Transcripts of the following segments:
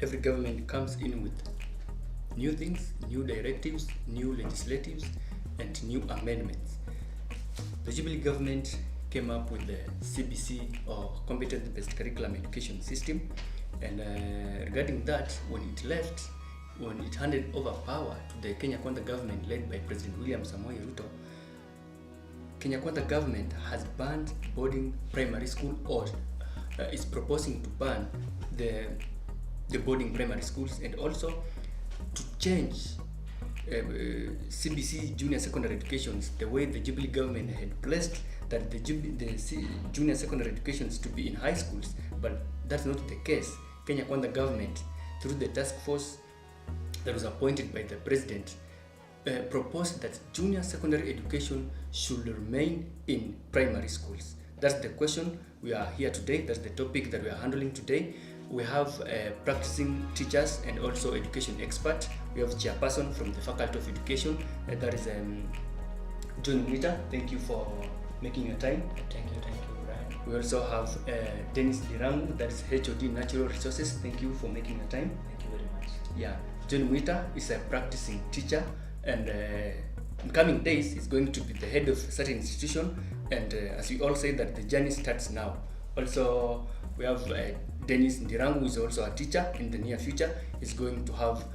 every government comes in with new things, new directives, new legislatives, and new amendments. The Jubilee government came up with the CBC, or Competency-Based Curriculum Education System, and regarding that, when it handed over power to the Kenya Kwanza government led by President William Samoei Ruto, Kenya Kwanza government has banned boarding primary school, or is proposing to ban the boarding primary schools, and also to change CBC junior secondary educations, the way the Jubilee government had placed that the junior secondary educations to be in high schools, but that's not the case. Kenya Kwanza government, through the task force that was appointed by the president, proposed that junior secondary education should remain in primary schools. That's the question we are here today. That's the topic that we are handling today. We have practicing teachers and also education expert. We have chairperson from the Faculty of Education, that is John Mwita. Thank you for making your time. Thank you, Brian. We also have Dennis Ndirangu, that is HOD Natural Resources. Thank you for making your time. Thank you very much. Yeah, John Mwita is a practicing teacher, and in coming days is going to be the head of a certain institution, and as we all say that the journey starts now. Also, we have Dennis Ndirangu, who is also a teacher. In the near future is going to have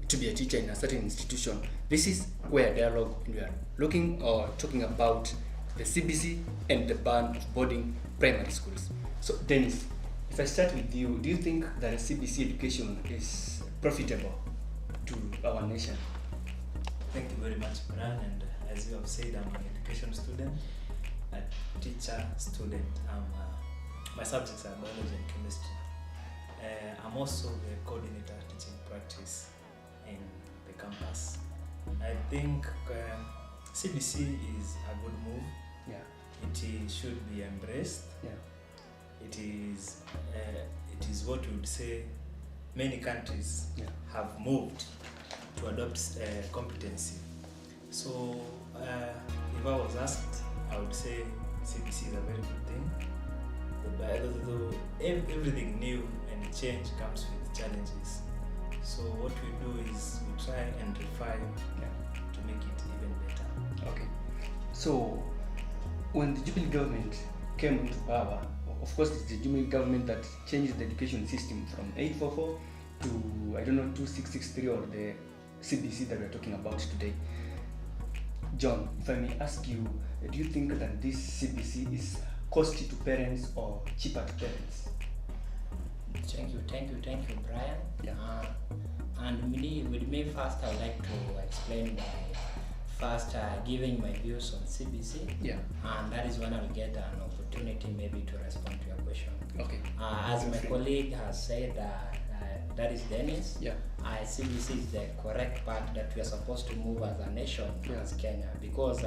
to be a teacher in a certain institution. This is where dialogue, and we are looking or talking about the CBC and the ban of boarding primary schools. So Dennis, if I start with you, do you think that a CBC education is profitable to our nation? Thank you very much, Brian. And as you have said, I'm an education student, a teacher student. My subjects are biology and chemistry. I'm also the coordinator teaching practice in the campus. I think CBC is a good move. Yeah. It should be embraced. Yeah. It is what we would say many countries have moved to adopt competency. So if I was asked, I would say CBC is a very good thing. Though everything new and change comes with challenges. So what we do is we try and refine to make it even better. Okay. So when the Jubilee government came into power, of course it's the Jubilee government that changed the education system from 844 to 2663, or the CBC that we're talking about today. John, if I may ask you, do you think that this CBC is costly to parents or cheaper to parents? Thank you, Brian. Yeah. And with me first, I'd like to explain by first giving my views on CBC. Yeah. And that is when I'll get an opportunity maybe to respond to your question. Okay. As my colleague has said, that is Dennis. Yeah. CBC is the correct path that we are supposed to move as a nation, as Kenya, because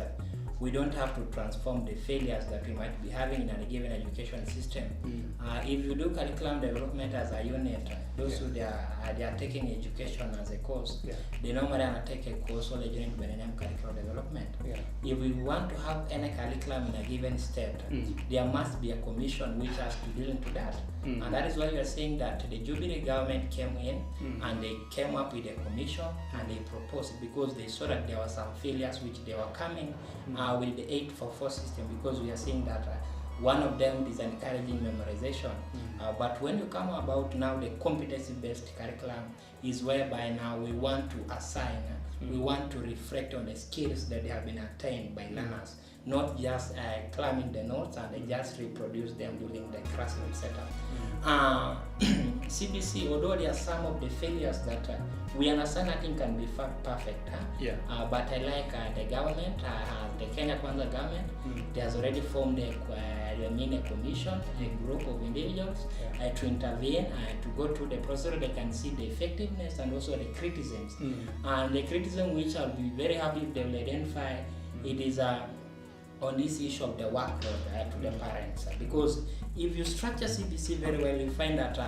we don't have to transform the failures that we might be having in a given education system. If you do curriculum development as a unit, those who they are taking education as a course, they normally take a course or a unit by the name curriculum development. If we want to have any curriculum in a given state, there must be a commission which has to deal into that. And that is why we are saying that the Jubilee government came in and they came up with a commission and they proposed it because they saw that there were some failures which they were coming with the 844 system, because we are seeing that one of them is encouraging memorization. But when you come about now the competency-based curriculum is whereby now we want to assign, we want to reflect on the skills that have been attained by learners, not just claiming the notes and they just reproduce them during the classroom setup. CBC, although there are some of the failures that we understand nothing can be perfect, but I like the government, the Kenya Kwanza government, they has already formed a commission, a group of individuals to intervene, to go through the process. They can see the effectiveness and also the criticisms. And the criticism which I'll be very happy if they will identify, it is on this issue of the workload to the parents, because if you structure CBC very well, you find that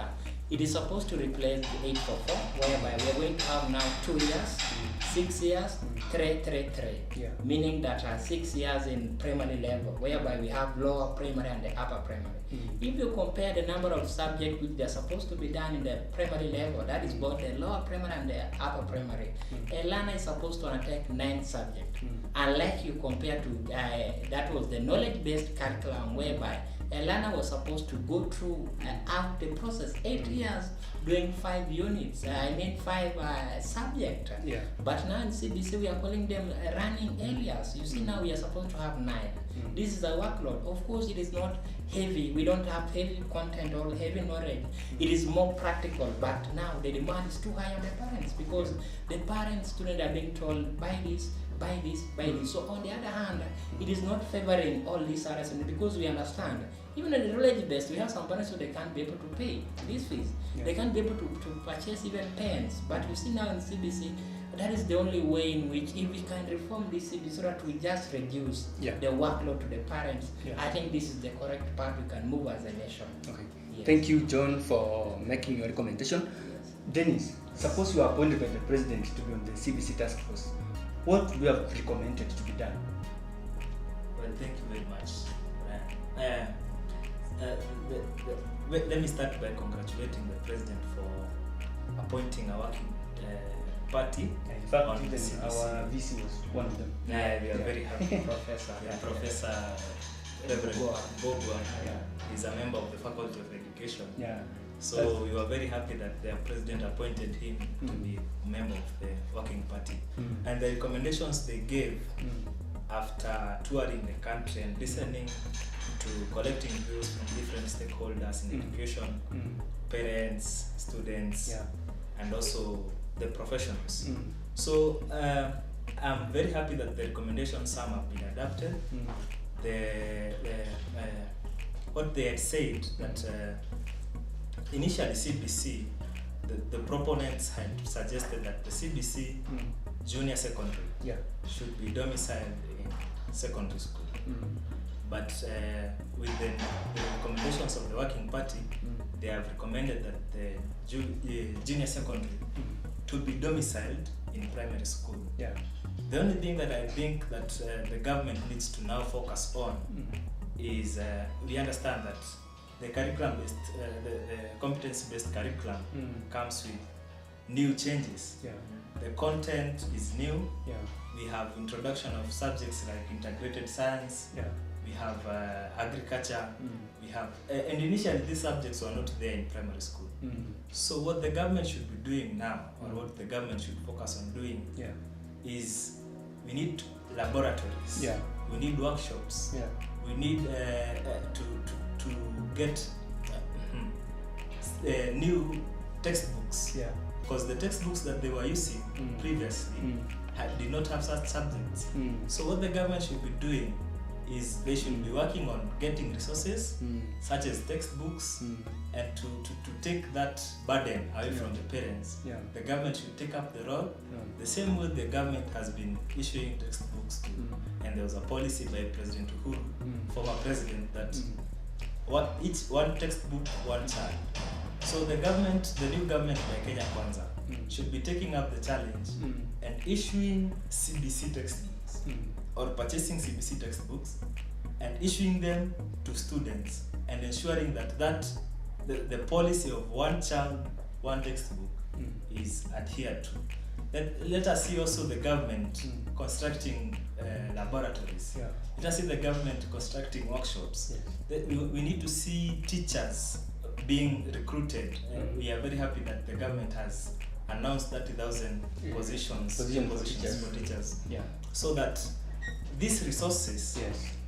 It is supposed to replace the 844, whereby we are going to have now 2 years, 6 years, 3. Meaning that 6 years in primary level, whereby we have lower primary and the upper primary. If you compare the number of subjects which they are supposed to be done in the primary level, that is both the lower primary and the upper primary, a learner is supposed to undertake 9 subjects. Unlike you compare to, that was the knowledge-based curriculum, whereby a learner was supposed to go through out the process 8 years doing 5 units, 5 subjects. But now in CBC we are calling them running areas. You see, now we are supposed to have 9. This is a workload. Of course, it is not heavy. We don't have heavy content or heavy knowledge. It is more practical. But now the demand is too high on the parents, because the parents, students are being told, buy this, buy this, buy this. So on the other hand, it is not favoring all these others, because we understand, even in the knowledge based, we have some parents who they can't be able to pay these fees. They can't be able to purchase even pens. But you see now in CBC, that is the only way in which, if we can reform this CBC so that we just reduce the workload to the parents, I think this is the correct path we can move as a nation. Okay. Thank you, John, for making your recommendation. Dennis, suppose you are appointed by the president to be on the CBC task force. What would you have recommended to be done? Well, thank you very much. Let me start by congratulating the president for appointing a working party. In fact, on even our VC was one of them. We are very happy. Professor Reverend Bogwa is a member of the Faculty of Education. So we were very happy that the president appointed him to be a member of the working party. And the recommendations they gave after touring the country and listening to collecting views from different stakeholders in education, parents, students, and also the professionals. So I'm very happy that the recommendations, some have been adapted. What they had said that initially CBC, the proponents had suggested that the CBC junior secondary should be domiciled in secondary school. But with the recommendations of the working party, they have recommended that the junior secondary to be domiciled in primary school. The only thing that I think that the government needs to now focus on is we understand that the curriculum-based, the competency-based curriculum comes with new changes. The content is new. We have introduction of subjects like integrated science. We have agriculture. We have, and initially these subjects were not there in primary school. So what the government should be doing now, or what the government should focus on doing, is we need laboratories. We need workshops. We need to get new textbooks, because the textbooks that they were using previously did not have such subjects. So what the government should be doing is they should be working on getting resources such as textbooks, and to take that burden away from the parents. The government should take up the role the same way the government has been issuing textbooks to, and there was a policy by President Uhuru, former president, that one textbook, one child. So the government, the new government by Kenya Kwanza, should be taking up the challenge and issuing CBC textbooks, or purchasing CBC textbooks and issuing them to students, and ensuring that the policy of one child, one textbook is adhered to. Let us see also the government constructing laboratories. Let us see the government constructing workshops. We need to see teachers being recruited. We are very happy that the government has announced 30,000 positions for teachers. So that these resources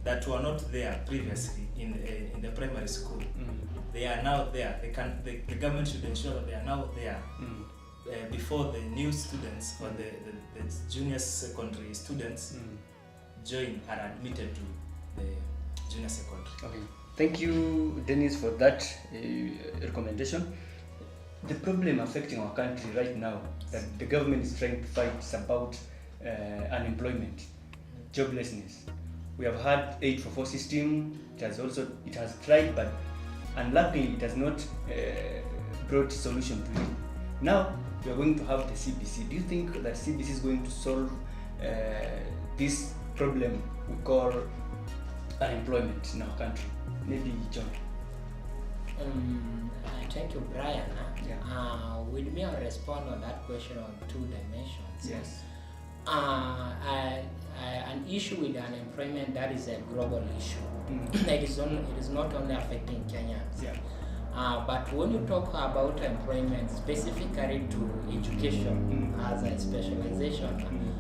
that were not there previously in the primary school, they are now there. The government should ensure that they are now there before the new students or the junior secondary students join, are admitted to the junior secondary. Thank you, Dennis, for that recommendation. The problem affecting our country right now that the government is trying to fight is about unemployment, joblessness. We have had 844 system. It has tried, but unluckily it has not brought solution to it. Now we are going to have the CBC. Do you think that CBC is going to solve this problem we call unemployment in our country? Maybe John. Thank you, Brian. Yeah. With me, I'll respond on that question on two dimensions. Yes. An issue with unemployment, that is a global issue. It is not only affecting Kenyans. Yeah. But when you talk about employment specifically to education as a specialization,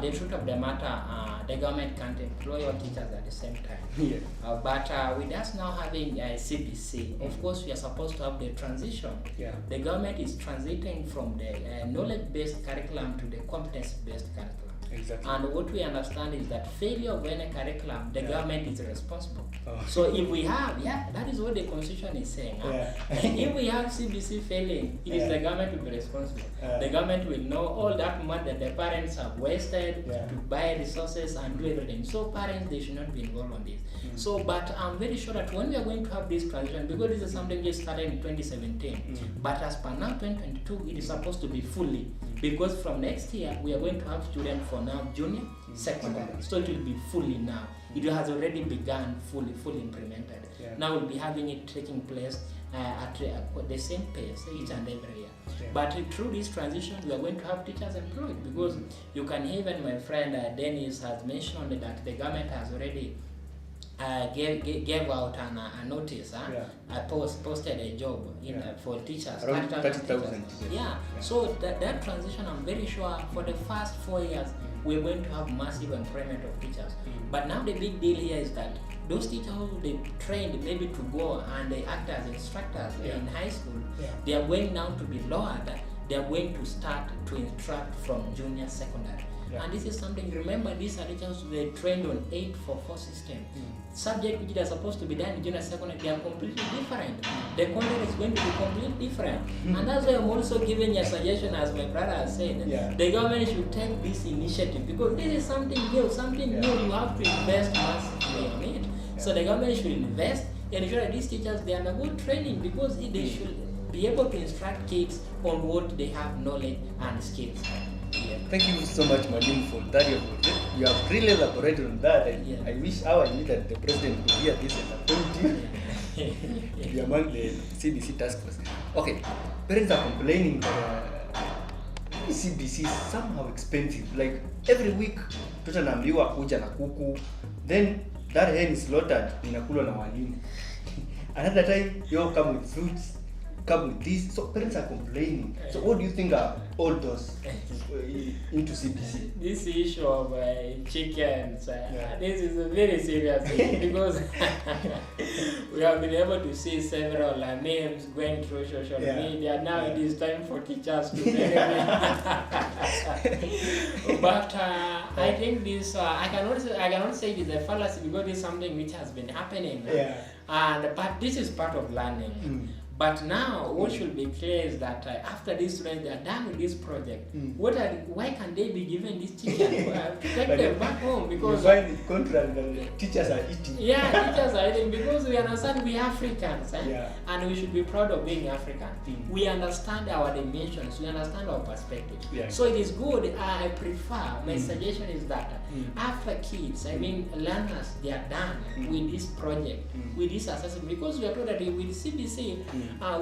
the truth of the matter, the government can't employ all teachers at the same time. Yeah. But with us now having CBC, of course we are supposed to have the transition. Yeah. The government is transiting from the knowledge-based curriculum to the competence-based curriculum. Exactly. And what we understand is that failure of any curriculum, the government is responsible. Oh. So if we have, that is what the constitution is saying. If we have CBC failing, it is the government will be responsible. The government will know all that money that the parents have wasted to buy resources and do everything. So parents, they should not be involved on this. So, but I'm very sure that when we are going to have this transition, because this is something just started in 2017, but as per now 2022, it is supposed to be fully, because from next year we are going to have students for now junior, secondary. So it will be fully now. It has already begun fully implemented. Now we'll be having it taking place at the same pace each and every year. But through this transition, we are going to have teachers employed, because you can hear even my friend Dennis has mentioned that the government has already gave out a notice, posted a job for teachers. Around 30,000. So that transition, I'm very sure for the first 4 years, we're going to have massive employment of teachers. But now the big deal here is that those teachers who they trained maybe to go and they act as instructors in high school, they are going now to be lowered. They are going to start to instruct from junior secondary. And this is something, remember, these are teachers they trained on 844 system. Subject which are supposed to be done in junior secondary, they are completely different. The content is going to be completely different. And that's why I'm also giving a suggestion, as my brother has said, the government should take this initiative, because this is something new, you have to invest massively on it. So the government should invest and ensure that these teachers, they are good training, because they should be able to instruct kids on what they have knowledge and skills. Thank you so much, Mwalimu, for that. You have really elaborated on that. I wish I knew that the president could hear this and appoint you to be among the CBC task force. Okay, parents are complaining that CBC is somehow expensive. Like every week, mtoto anaambiwa kuja na kuku, then that hen is slaughtered, inakulwa na walimu. Another time, you come with fruits, come with this. So parents are complaining. So what do you think are all those into CBC? This issue of chickens, this is a very serious thing, because we have been able to see several memes going through social media. Now it is time for teachers to But I think this, I cannot say it is a fallacy, because it is something which has been happening. But this is part of learning. But now, what should be clear is that after these students are done with this project, why can they be given this chicken to take them back home? Because you find it contrary that teachers are eating. Teachers are eating, because we understand we are Africans, and we should be proud of being African. We understand our dimensions, we understand our perspective. So it is good. I prefer, my suggestion is that after kids, learners, they are done with this project, with this assessment, because we are told that with CBC,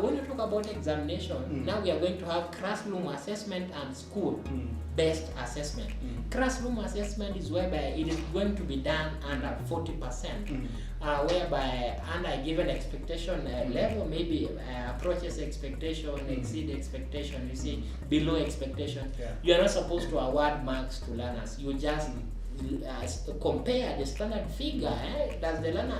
when you talk about examination, now we are going to have classroom assessment and school-based assessment. Classroom assessment is whereby it is going to be done under 40%, whereby under a given expectation level, maybe approaches expectation, exceed expectation, you see, below expectation. You are not supposed to award marks to learners. You just compare the standard figure.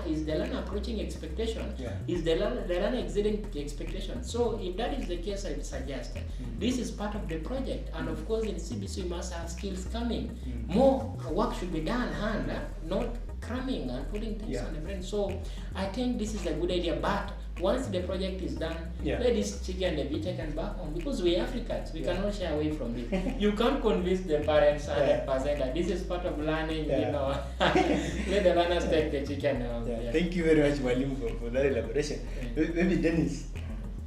Is the learner approaching expectation? Is the learner exceeding expectation? So if that is the case, I would suggest this is part of the project, and of course in CBC we must have skills coming. More work should be done hand, not cramming and putting things on the brain. So I think this is a good idea, but once the project is done, let this chicken be taken back home, because we Africans, we cannot shy away from this. You can't convince the parents 100% that this is part of learning, let the learners take the chicken home. Thank you very much, Mwalimu, for that elaboration. Maybe Dennis,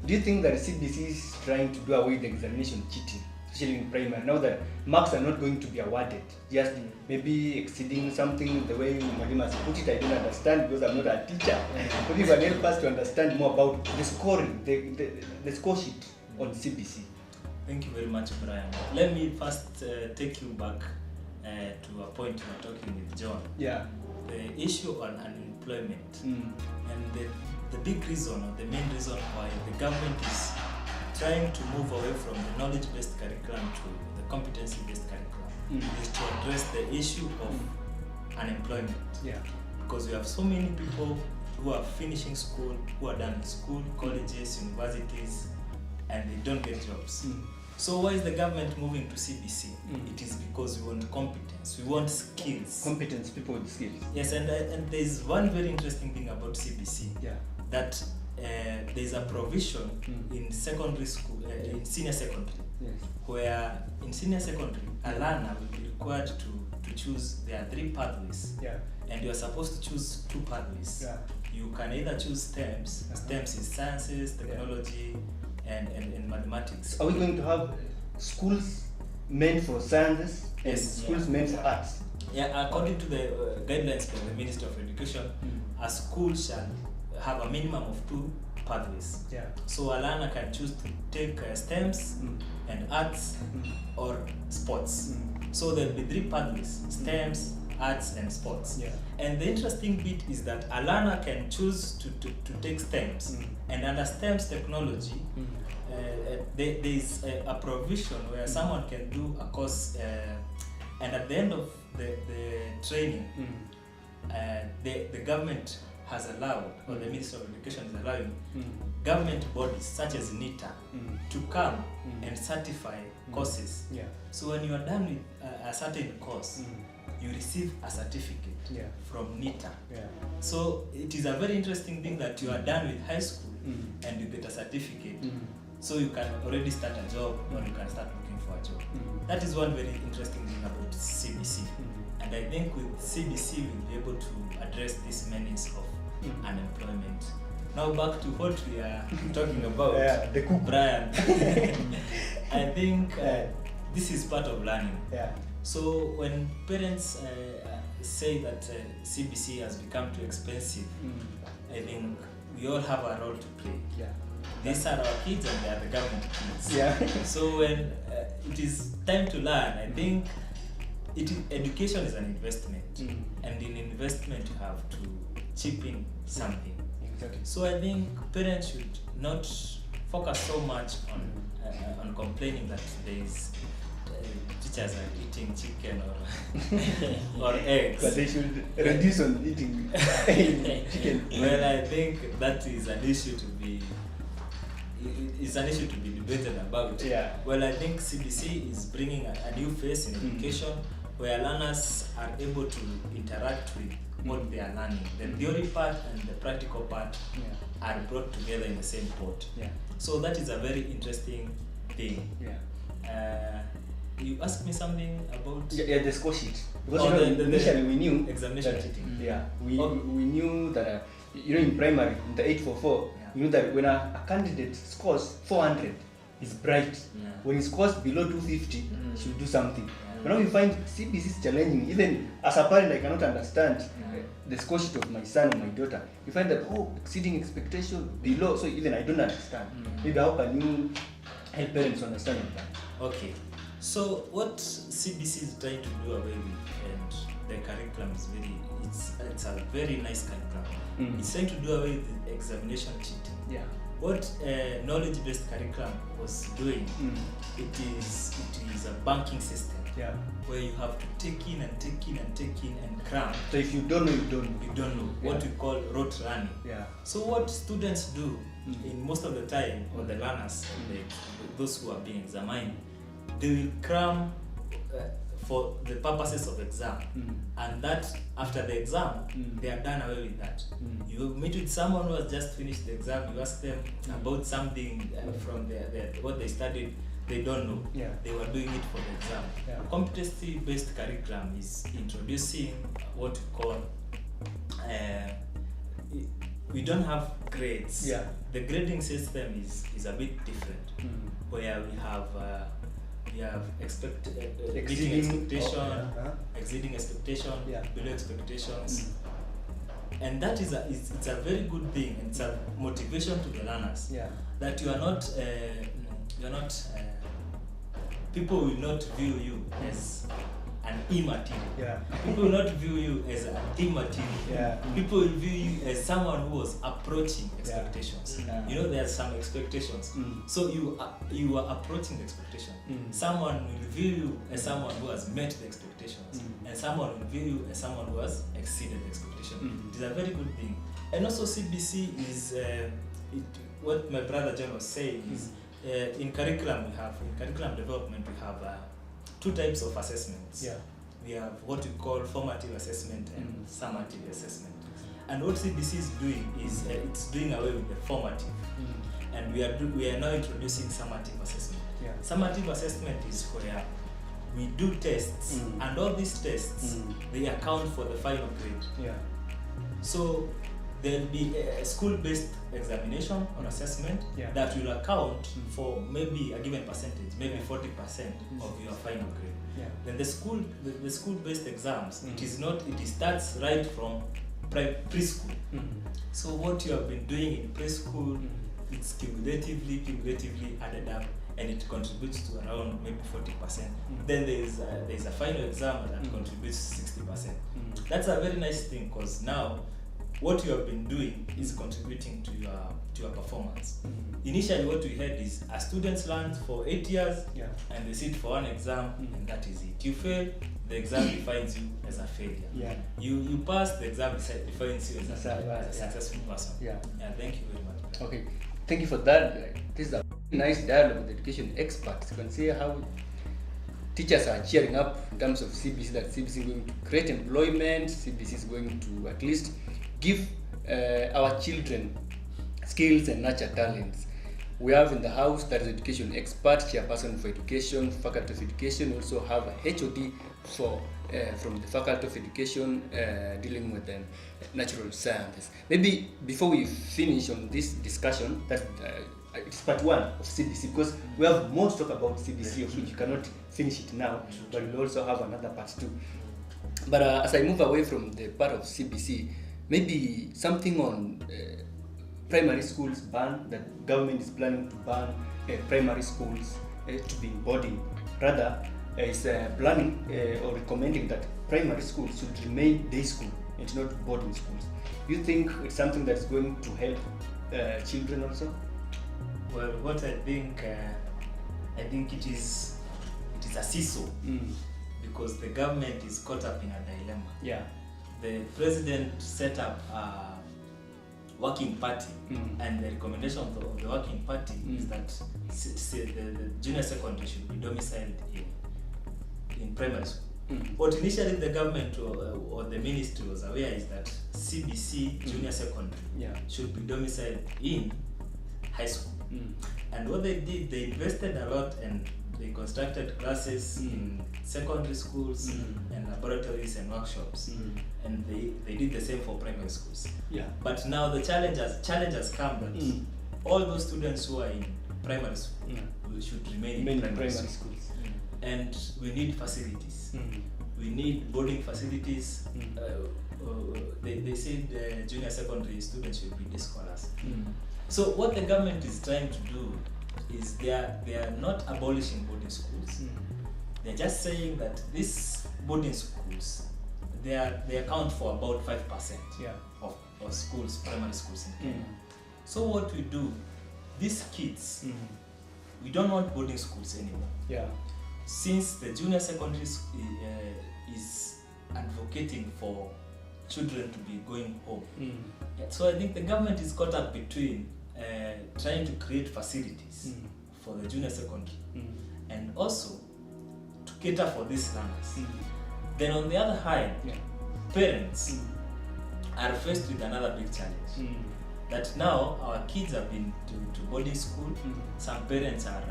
Do you think that CBC is trying to do away with examination cheating, especially in primary? Now that marks are not going to be awarded, just maybe exceeding something the way Mwalimu has put it, I don't understand because I'm not a teacher. But if you can help us to understand more about the scoring, the score sheet on CBC. Thank you very much, Brian. Let me first take you back to a point you were talking with John. Yeah. The issue on unemployment and the big reason or the main reason why the government is trying to move away from the knowledge-based curriculum to the competency-based curriculum is to address the issue of unemployment. Yeah. Because we have so many people who are finishing school, who are done in school, colleges, universities, and they don't get jobs. So why is the government moving to CBC? It is because we want competence, we want skills. Competence, people with skills. Yes, and there's one very interesting thing about CBC. Yeah. That there's a provision in secondary school, in senior secondary, Yes. where in senior secondary, a learner will be required to choose, there are 3 pathways, Yeah. and you are supposed to choose 2 pathways. Yeah. You can either choose STEMs, STEMs is sciences, technology, and mathematics. Are we going to have schools meant for sciences and Yes. schools meant for arts? Yeah, according to the guidelines by the Minister of Education, a school shall have a minimum of 2 pathways. Yeah. So a learner can choose to take STEMs and arts or sports. So there'll be 3 pathways: STEMs, arts, and sports. Yeah. And the interesting bit is that a learner can choose to take STEMs, and under STEMs technology, there is a provision where someone can do a course, and at the end of the training, the government has allowed, or the Ministry of Education is allowing, government bodies such as NITA to come and certify courses. Yeah. So when you are done with a certain course, you receive a certificate from NITA. Yeah. So it is a very interesting thing that you are done with high school and you get a certificate. So you can already start a job, or you can start looking for a job. That is one very interesting thing about CBC. And I think with CBC we'll be able to address this menace of unemployment. Now back to what we are talking about. Yeah, the cook. Brian. I think this is part of learning. Yeah. So when parents say that CBC has become too expensive, I think we all have a role to play. Yeah. These are our kids and they are the government kids. Yeah. So when it is time to learn, I think education is an investment, and in investment you have to chip in something. Exactly. So I think parents should not focus so much on complaining that there is teachers are eating chicken or eggs. But they should reduce on eating chicken. Well, I think that is an issue to be debated about. Yeah. Well, I think CBC is bringing a new phase in education where learners are able to interact with what they are learning. The theory part and the practical part are brought together in the same pot. Yeah. So that is a very interesting thing. Yeah. You asked me something about The score sheet. Because Oh, initially we knew examination that, cheating. Yeah, we Oh. knew that in primary, in the 844, you know that when a candidate scores 400, he's bright. Yeah. When he scores below 250, he should do something. Yeah. But now we find CBC is challenging. Even as a parent, I cannot understand the score sheet of my son or my daughter. You find that exceeding expectation, below. So even I don't understand. Maybe how can you help parents understand that? Okay. So what CBC is trying to do away with, and the curriculum is it's a very nice curriculum. It's trying to do away with examination cheating. Yeah. What knowledge-based curriculum was doing, it is a banking system. Yeah. Where you have to take in and take in and take in and cram. So if you don't know, you don't know. You don't know. Yeah. What we call rote learning. Yeah. So what students do in most of the time, or the learners, those who are being examined, they will cram for the purposes of exam, and that after the exam they are done away with that. You meet with someone who has just finished the exam, you ask them about something from what they studied, they don't know. Yeah. They were doing it for the exam. Yeah. Competency-based curriculum is introducing what we call we don't have grades. Yeah. The grading system is a bit different, where we have exceeding expectation, exceeding expectation, Yeah. below expectations, and that is it's a very good thing. It's a motivation to the learners Yeah. that you are not people will not view you as an immaterial. Yeah. People will not view you as an immaterial. Yeah. People will view you as someone who was approaching expectations. Yeah. You know, there are some expectations. So you are approaching the expectation. Someone will view you as someone who has met the expectations, and someone will view you as someone who has exceeded the expectation. It is a very good thing. And also CBC is what my brother John was saying is in curriculum development we have 2 types of assessments. Yeah. We have what we call formative assessment and summative assessment. And what CBC is doing is it's doing away with the formative, and we are now introducing summative assessment. Yeah. Summative assessment is where we do tests, and all these tests they account for the final grade. Yeah. So there'll be a school-based examination or assessment that will account for maybe a given percentage, maybe 40% of your final grade. Yeah. Then the school-based exams, it starts right from preschool. So what you have been doing in preschool, it's cumulatively added up, and it contributes to around maybe 40%. Then there's a final exam that contributes 60%. That's a very nice thing, because now what you have been doing is contributing to your performance. Initially, what we had is a student learns for 8 years, and they sit for one exam, and that is it. You fail, the exam defines you as a failure. Yeah. You pass, the exam defines you as a successful person. Yeah. Thank you very much. Okay, thank you for that. This is a nice dialogue with education experts. You can see how teachers are cheering up in terms of CBC, that CBC is going to create employment, CBC is going to at least give our children skills and nurture talents. We have in the house, that is education expert, chairperson for education, faculty of education. We also have a HOD from the faculty of education dealing with natural sciences. Maybe before we finish on this discussion, that it's part 1 of CBC, because we have more to talk about CBC, of which you cannot finish it now, but we'll also have another part 2. But as I move away from the part of CBC, maybe something on primary schools ban, that government is planning to ban primary schools to be in boarding. Rather, is planning or recommending that primary schools should remain day school and not boarding schools. Do you think it's something that's going to help children also? Well, what I think it is a seesaw, because the government is caught up in a dilemma. Yeah. The president set up a working party, and the recommendation of the working party is that the junior secondary should be domiciled in primary school. What initially the government or the ministry was aware is that CBC junior secondary should be domiciled in high school. And what they did, they invested a lot, and they constructed classes in secondary schools and laboratories and workshops, and they did the same for primary schools. Yeah. But now the challenge has come that all those students who are in primary school should remain in primary schools. And we need facilities. We need boarding facilities. They said junior secondary students should be day scholars. So what the government is trying to do is they are not abolishing boarding schools. They're just saying that these boarding schools, they account for about 5% of schools, primary schools in Kenya. So what we do, these kids, we don't want boarding schools anymore. Yeah. Since the junior secondary is advocating for children to be going home. So I think the government is caught up between trying to create facilities for the junior secondary and also to cater for these learners. Then on the other hand, parents are faced with another big challenge. That now our kids have been to boarding school. Some parents are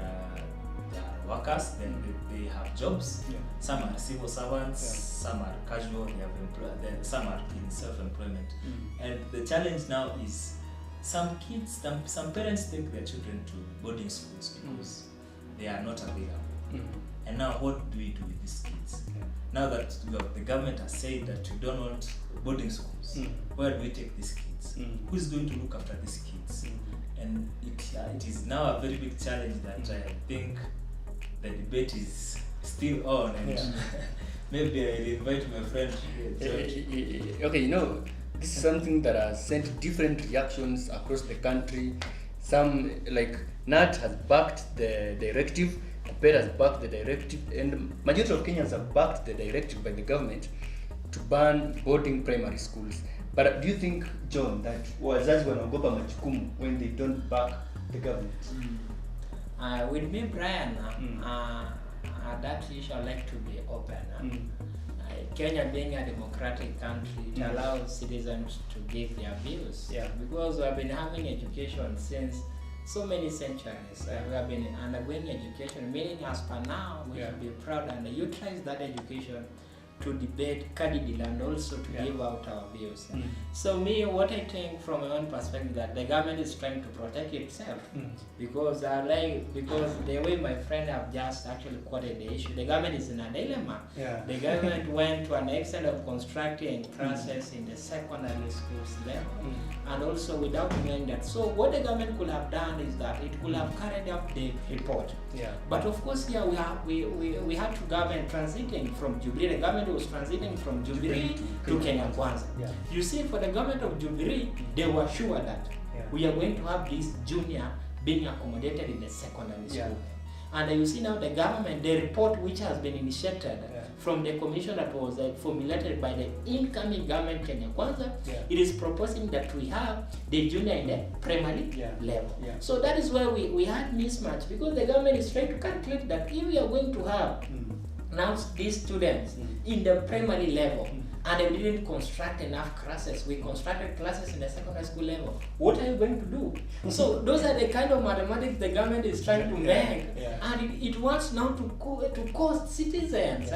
workers, then they have jobs. Yeah. Some are civil servants, Yeah. some are casual, they have then some are in self-employment. And the challenge now is some kids, some parents take their children to boarding schools because they are not available. And now what do we do with these kids? Yeah. Now that the government has said that you don't want boarding schools, where do we take these kids? Who is going to look after these kids? And it is now a very big challenge that I think the debate is still on, and maybe I'll invite my friend George. Okay, you know, this is something that has sent different reactions across the country. Some, like NAT has backed the directive, KUPPET has backed the directive, and majority of Kenyans have backed the directive by the government to ban boarding primary schools. But do you think, John, that wazazi wanaogopa majukumu when they don't back the government? With me, Brian, that issue I like to be open. Kenya being a democratic country, it allows citizens to give their views. Yeah. Because we have been having education since so many centuries. We have been undergoing education, meaning as per now, we should be proud and utilize that education to debate candidly and also to give out our views. So me, what I think from my own perspective, that the government is trying to protect itself because because the way my friend have just actually quoted the issue, the government is in a dilemma. The government went to an extent of constructing classes in the secondary schools level and also without knowing that. So what the government could have done is that it could have carried out the report. But of course here we had to government transiting from Jubilee. The government was transiting from Jubilee to Kenya Kwanza. You see, for the government of Jubilee, they were sure that we are going to have this junior being accommodated in the secondary school. And you see now the government, the report which has been initiated from the commission that was formulated by the incoming government Kenya Kwanza, it is proposing that we have the junior in the primary level. So that is where we had mismatch, because the government is trying to calculate that if we are going to have now these students in the primary level and we didn't construct enough classes, we constructed classes in the secondary school level, what are you going to do? So those are the kind of mathematics the government is trying to make, and it wants now to cost citizens.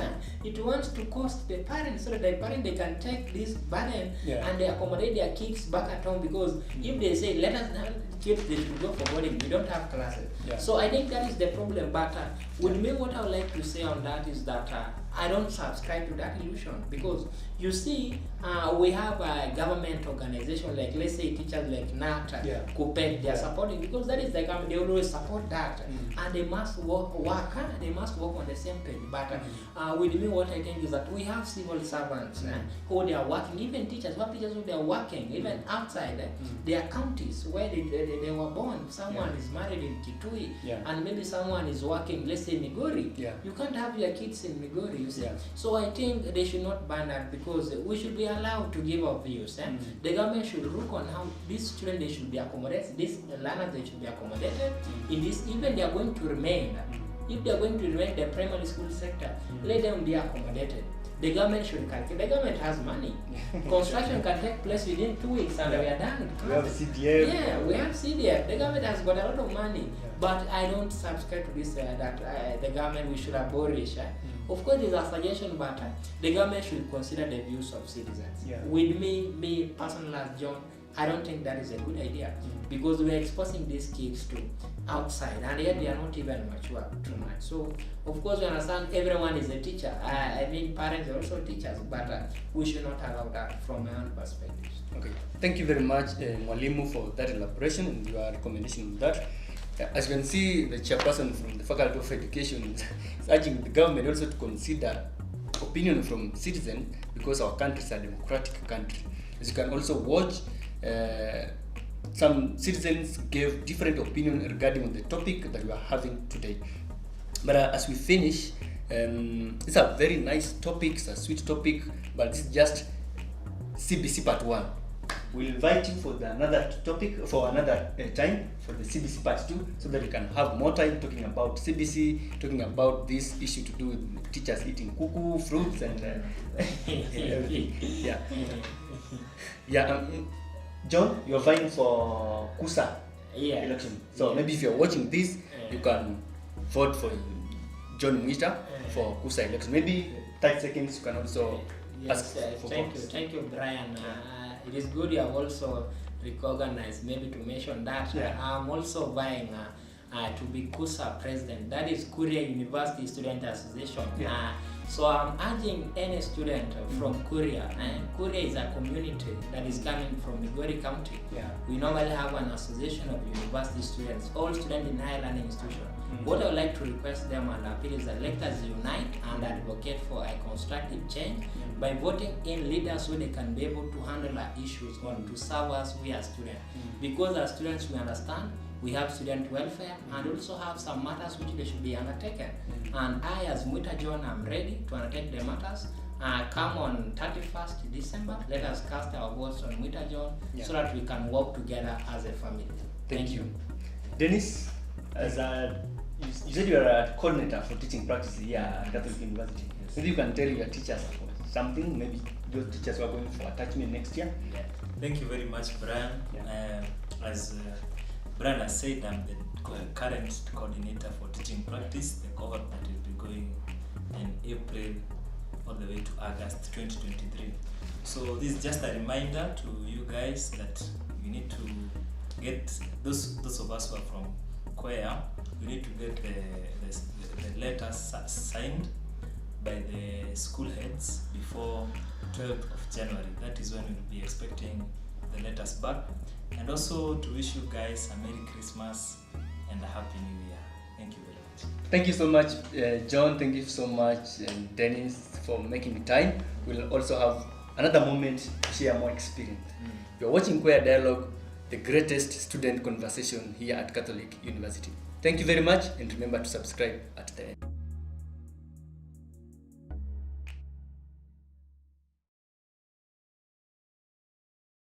It wants to cost the parents, so that the parents, they can take this burden and they accommodate their kids back at home, because if they say let us have kids, they should go for boarding, we don't have classes. So I think that is the problem. But with me, what I would like to say on that is that I don't subscribe to that illusion, because you see, we have a government organization, like let's say teachers like NAT, KUPPET, they are supporting, because that is the government, they always support that, and they must work on the same page. But with me, what I think is that we have civil servants who they are working, even teachers, who they are working, even outside their counties where they were born. Someone is married in Kitui, and maybe someone is working, let's say Migori. You can't have your kids in Migori, you see. So I think they should not ban that, because we should be allowed to give our views. The government should look on how these children, they should be accommodated, these learners, they should be accommodated in this, even they are going to remain. If they are going to remain in the primary school sector, let them be accommodated. The government should calculate. The government has money. Construction can take place within 2 weeks and we are done. We have CDF. Yeah, we have CDF. The government has got a lot of money. But I don't subscribe to this that the government, we should abolish. Of course, there's a suggestion, but the government should consider the views of citizens. With me personally as John, I don't think that is a good idea, because we are exposing these kids to outside, and yet they are not even mature too much. So, of course, we understand everyone is a teacher. I mean, parents are also teachers, but we should not allow that from my own perspective. Okay, thank you very much, Mwalimu, for that elaboration and your recommendation on that. As you can see, the chairperson from the Faculty of Education is urging the government also to consider opinion from citizens, because our country is a democratic country. As you can also watch, some citizens gave different opinion regarding on the topic that we are having today. But as we finish, it's a very nice topic, it's a sweet topic, but this is just CBC part 1. We'll invite you for another topic, for another time, for the CBC part 2, so that we can have more time talking about CBC, talking about this issue to do with teachers eating kuku, fruits, and everything. John, you're vying for KUSA election. So maybe if you're watching this, you can vote for John Mwita for KUSA election. Maybe 30 seconds you can also ask for votes. Thank you, Brian. It is good you have also recognized, maybe to mention that I'm also vying to be KUSA president. That is Kuria University Student Association. So I'm urging any student from Kuria, and Kuria is a community that is coming from Migori County. We normally have an association of university students, all students in higher learning institutions. What I would like to request them and appeal is that let us unite and advocate for a constructive change by voting in leaders so they can be able to handle our issues and to serve us, we as students. Because as students we understand we have student welfare and also have some matters which they should be undertaken. And I as Mwita John am ready to undertake the matters. Come on 31st December, let us cast our votes on Mwita John so that we can work together as a family. Thank you. Dennis, as you said you are a coordinator for teaching practice here at Catholic University. Maybe you can tell your teachers something, maybe those teachers who are going for attachment next year. Thank you very much, Brian. As Brian has said, I'm the current coordinator for teaching practice, the cohort that will be going in April all the way to August 2023. So this is just a reminder to you guys that you need to get those of us who are from Kwea, we need to get the letters signed by the school heads before 12th of January. That is when we'll be expecting the letters back. And also to wish you guys a Merry Christmas and a Happy New Year. Thank you very much. Thank you so much, John. Thank you so much, Dennis, for making the time. We'll also have another moment to share more experience. You're watching Kwea Dialogue, the greatest student conversation here at Catholic University. Thank you very much, and remember to subscribe at the end.